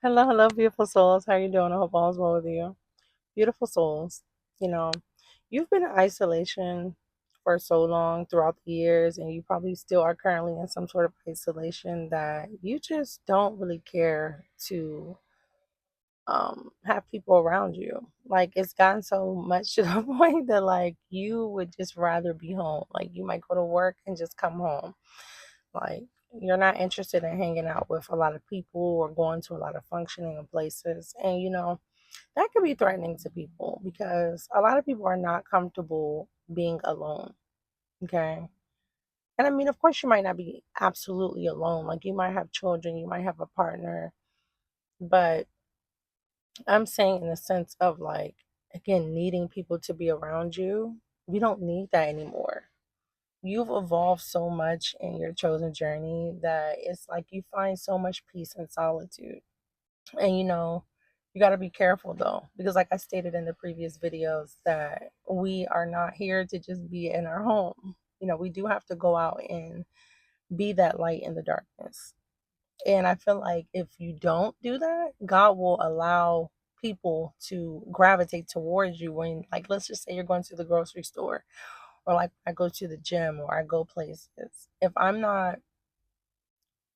Hello, hello, beautiful souls. How you doing? I hope all is well with you. Beautiful souls. You know, you've been in isolation for so long throughout the years, and you probably still are currently in some sort of isolation that you just don't really care to have people around you. Like it's gotten so much to the point that like you would just rather be home. Like you might go to work and just come home. Like you're not interested in hanging out with a lot of people or going to a lot of functioning and places. And that could be threatening to people because a lot of people are not comfortable being alone. Okay. And I mean, of course, you might not be absolutely alone. Like you might have children, you might have a partner, but I'm saying in the sense of like, again, needing people to be around you, you don't need that anymore. You've evolved so much in your chosen journey that it's like you find so much peace in solitude. And you got to be careful though, because like I stated in the previous videos, that we are not here to just be in our home. We do have to go out and be that light in the darkness. And I feel like if you don't do that, God will allow people to gravitate towards you when, like, let's just say you're going to the grocery store, or like I go to the gym, or I go places. If I'm not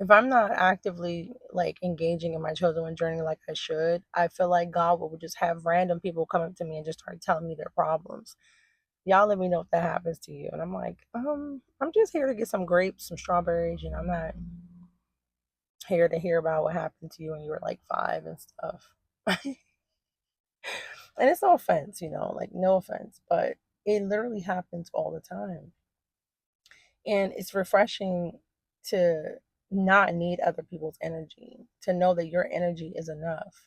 actively like engaging in my chosen journey like I should, I feel like God will just have random people come up to me and just start telling me their problems. Y'all let me know if that happens to you. And I'm like, I'm just here to get some grapes, some strawberries. I'm not here to hear about what happened to you when you were like 5 and stuff. And it's no offense, like no offense, but it literally happens all the time. And it's refreshing to not need other people's energy, to know that your energy is enough.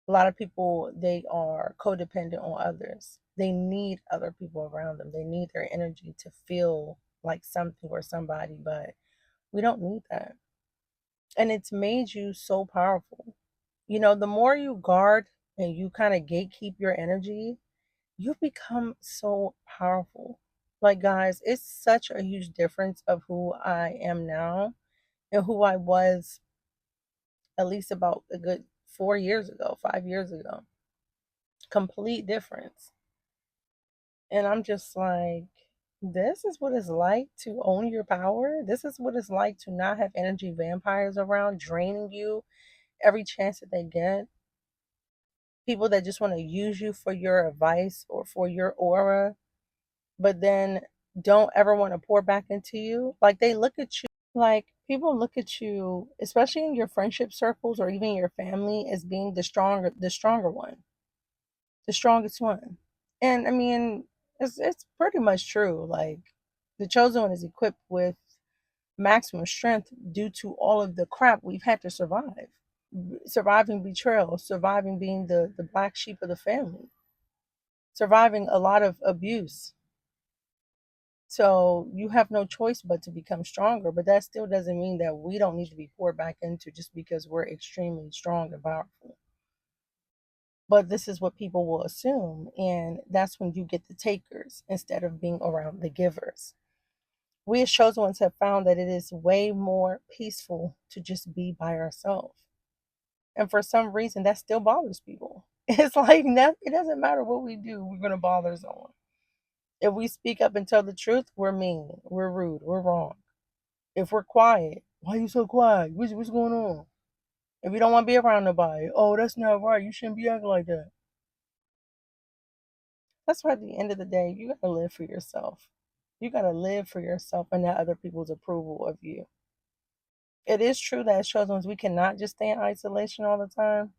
A lot of people, they are codependent on others. They need other people around them. They need their energy to feel like something or somebody, but we don't need that. And it's made you so powerful. The more you guard and you kind of gatekeep your energy, you become so powerful. Like, guys, it's such a huge difference of who I am now and who I was at least about a good 4 years ago, 5 years ago. Complete difference. And I'm just like, this is what it's like to own your power. This is what it's like to not have energy vampires around draining you every chance that they get. People that just want to use you for your advice or for your aura, but then don't ever want to pour back into you. Like they look at you, like people look at you, especially in your friendship circles or even your family, as being the stronger one, the strongest one. And I mean, it's pretty much true. Like the chosen one is equipped with maximum strength due to all of the crap we've had to survive. Surviving betrayal, surviving being the black sheep of the family, surviving a lot of abuse. So you have no choice but to become stronger. But that still doesn't mean that we don't need to be poured back into just because we're extremely strong and powerful. But this is what people will assume. And that's when you get the takers instead of being around the givers. We as chosen ones have found that it is way more peaceful to just be by ourselves. And for some reason, that still bothers people. It's like, it doesn't matter what we do, we're going to bother someone. If we speak up and tell the truth, we're mean, we're rude, we're wrong. If we're quiet, why are you so quiet? What's going on? If you don't want to be around nobody, oh, that's not right. You shouldn't be acting like that. That's why at the end of the day, you got to live for yourself. You got to live for yourself and not other people's approval of you. It is true that as chosen ones, we cannot just stay in isolation all the time.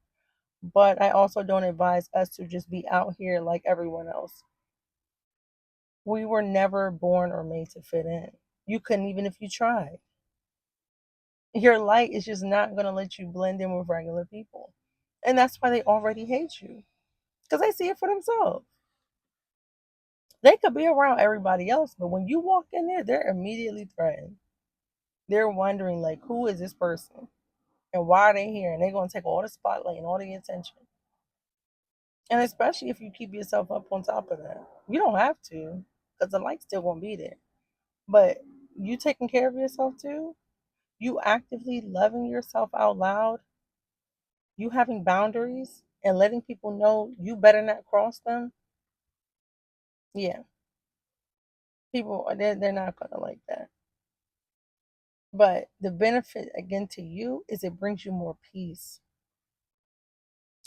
But I also don't advise us to just be out here like everyone else. We were never born or made to fit in. You couldn't even if you tried. Your light is just not going to let you blend in with regular people. And that's why they already hate you because they see it for themselves. They could be around everybody else, but when you walk in there, they're immediately threatened. They're wondering, like, who is this person and why are they here? And they're going to take all the spotlight and all the attention. And especially if you keep yourself up on top of that. You don't have to because the light's still going to be there. But you taking care of yourself too, you actively loving yourself out loud, You having boundaries and letting people know you better not cross them. Yeah, people they're not gonna like that. But the benefit again to you is it brings you more peace.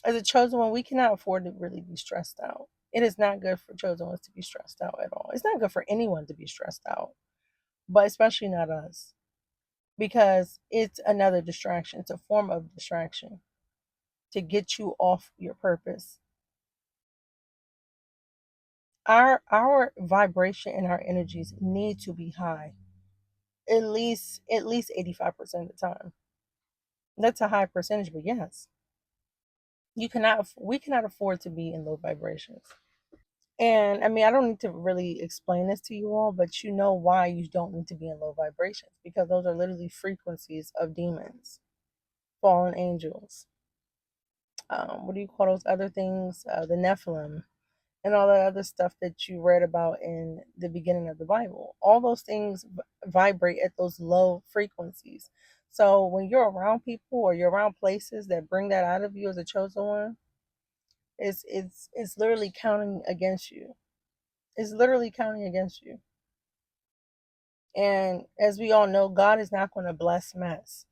As a chosen one, we cannot afford to really be stressed out. It is not good for chosen ones to be stressed out at all. It's not good for anyone to be stressed out, but especially not us, because it's another distraction. It's a form of distraction to get you off your purpose. Our vibration and our energies need to be high, at least 85% of the time. That's a high percentage, but yes, we cannot afford to be in low vibrations. And I mean, I don't need to really explain this to you all, but you know why you don't need to be in low vibrations, because those are literally frequencies of demons, fallen angels. What do you call those other things? The Nephilim and all that other stuff that you read about in the beginning of the Bible. All those things vibrate at those low frequencies. So when you're around people or you're around places that bring that out of you as a chosen one, it's literally counting against you. It's literally counting against you. And as we all know, God is not going to bless mess.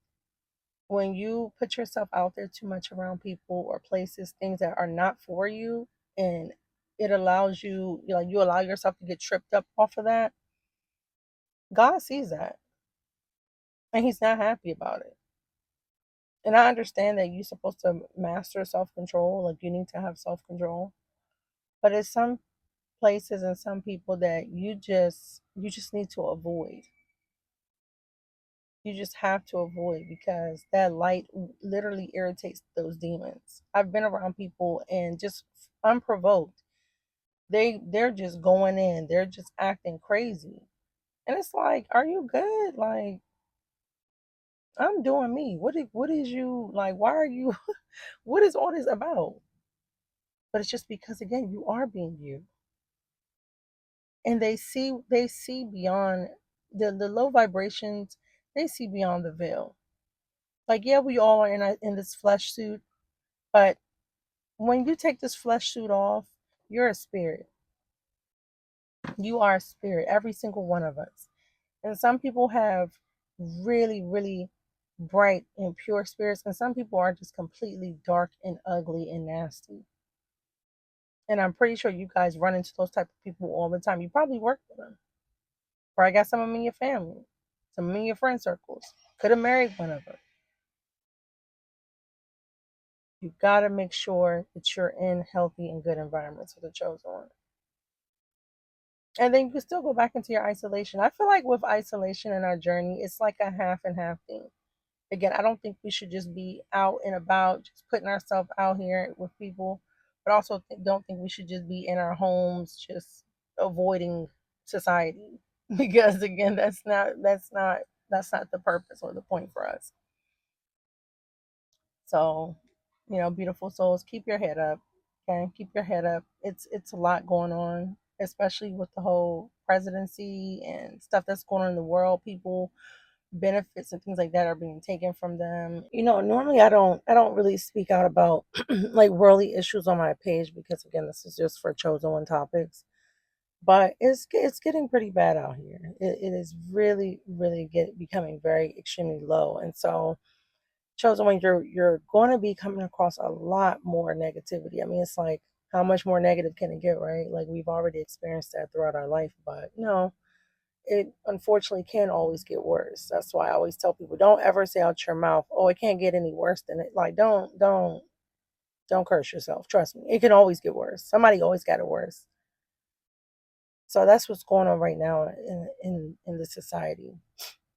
When you put yourself out there too much around people or places, things that are not for you, and it allows you, like you allow yourself to get tripped up off of that, God sees that and He's not happy about it. And I understand that you're supposed to master self control, like you need to have self control. But it's some places and some people that you just need to avoid. You just have to avoid, because that light literally irritates those demons. I've been around people and just unprovoked, they're just going in, they're just acting crazy. And it's like, are you good? Like, I'm doing me. What is you like, why are you what is all this about? But it's just because again, you are being you. And they see beyond the low vibrations, they see beyond the veil. Like, yeah, we all are in this flesh suit, but when you take this flesh suit off, you're a spirit. You are a spirit, every single one of us. And some people have really, really bright and pure spirits, and some people are just completely dark and ugly and nasty. And I'm pretty sure you guys run into those type of people all the time. You probably work with them. Or I got some of them in your family, some in your friend circles. Could have married one of them. You gotta make sure that you're in healthy and good environments with the chosen one. And then you can still go back into your isolation. I feel like with isolation in our journey, it's like a half and half thing. Again, I don't think we should just be out and about, just putting ourselves out here with people, but also don't think we should just be in our homes, just avoiding society. Because again, that's not the purpose or the point for us. So, beautiful souls, keep your head up. Okay, keep your head up. It's a lot going on, especially with the whole presidency and stuff that's going on in the world. People benefits and things like that are being taken from them. Normally I don't really speak out about like worldly issues on my page, because again, this is just for chosen one topics. But it's getting pretty bad out here. It is really, really becoming very extremely low. And so, chosen one, you're going to be coming across a lot more negativity. I mean, it's like, how much more negative can it get, right? Like, we've already experienced that throughout our life, but no, it unfortunately can always get worse. That's why I always tell people, don't ever say out your mouth, "Oh, it can't get any worse than it." Like, don't curse yourself. Trust me, it can always get worse. Somebody always got it worse. So that's what's going on right now in the society.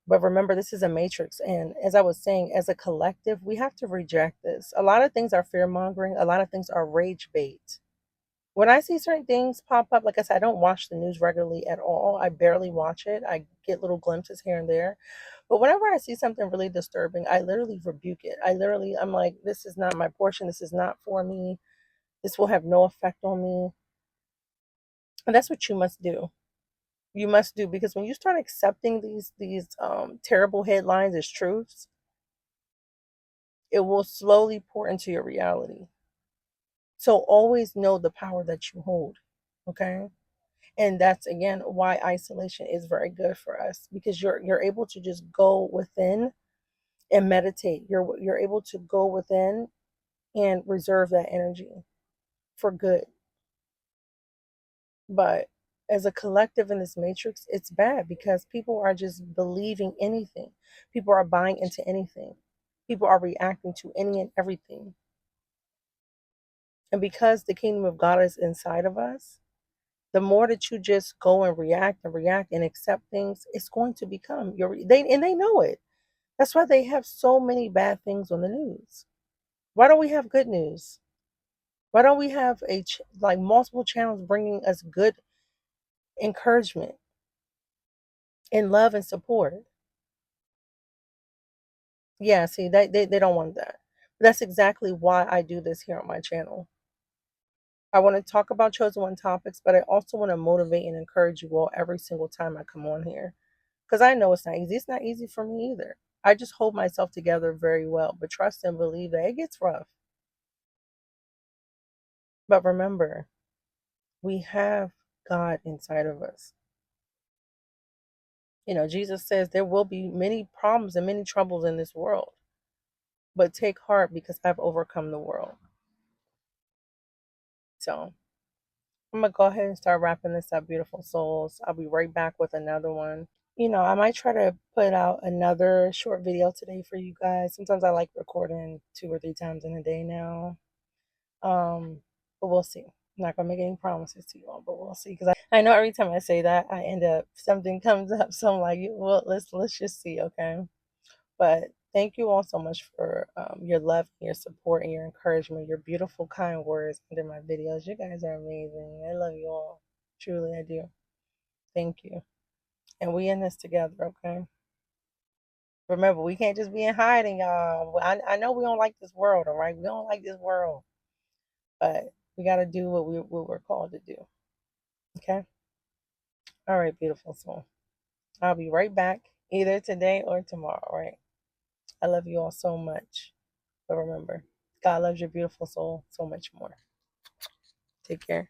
But remember, this is a matrix, and as I was saying, as a collective, we have to reject this. A lot of things are fear mongering. A lot of things are rage bait. When I see certain things pop up, like I said, I don't watch the news regularly at all. I barely watch it. I get little glimpses here and there. But whenever I see something really disturbing, I literally rebuke it. I'm like, this is not my portion. This is not for me. This will have no effect on me. And that's what you must do. You must do, because when you start accepting these terrible headlines as truths, It will slowly pour into your reality. So always know the power that you hold. Okay. And that's again why isolation is very good for us, because you're able to just go within and meditate. You're able to go within and reserve that energy for good. But as a collective in this matrix, it's bad because people are just believing anything. People are buying into anything. People are reacting to any and everything. And because the kingdom of God is inside of us, the more that you just go and react and accept things, it's going to become they know it. That's why they have so many bad things on the news. Why don't we have good news? Why don't we have like multiple channels bringing us good encouragement and love and support? Yeah, see, they don't want that. But that's exactly why I do this here on my channel. I want to talk about chosen one topics, but I also want to motivate and encourage you all every single time I come on here. Because I know it's not easy. It's not easy for me either. I just hold myself together very well, but trust and believe that it gets rough. But remember, we have God inside of us. You know, Jesus says there will be many problems and many troubles in this world, but take heart because I've overcome the world. So I'm going to go ahead and start wrapping this up, beautiful souls. I'll be right back with another one. You know, I might try to put out another short video today for you guys. Sometimes I like recording 2 or 3 times in a day now. But we'll see. I'm not gonna make any promises to you all, but we'll see. Because I know every time I say that, I end up something comes up. So I'm like, well, let's just see, okay? But thank you all so much for your love, your support, and your encouragement, your beautiful, kind words under my videos. You guys are amazing. I love you all. Truly, I do. Thank you. And we in this together, okay? Remember, we can't just be in hiding, y'all. I know we don't like this world, all right? We don't like this world, but we got to do what we're called to do, okay? All right, beautiful soul. I'll be right back either today or tomorrow, all right? I love you all so much. But remember, God loves your beautiful soul so much more. Take care.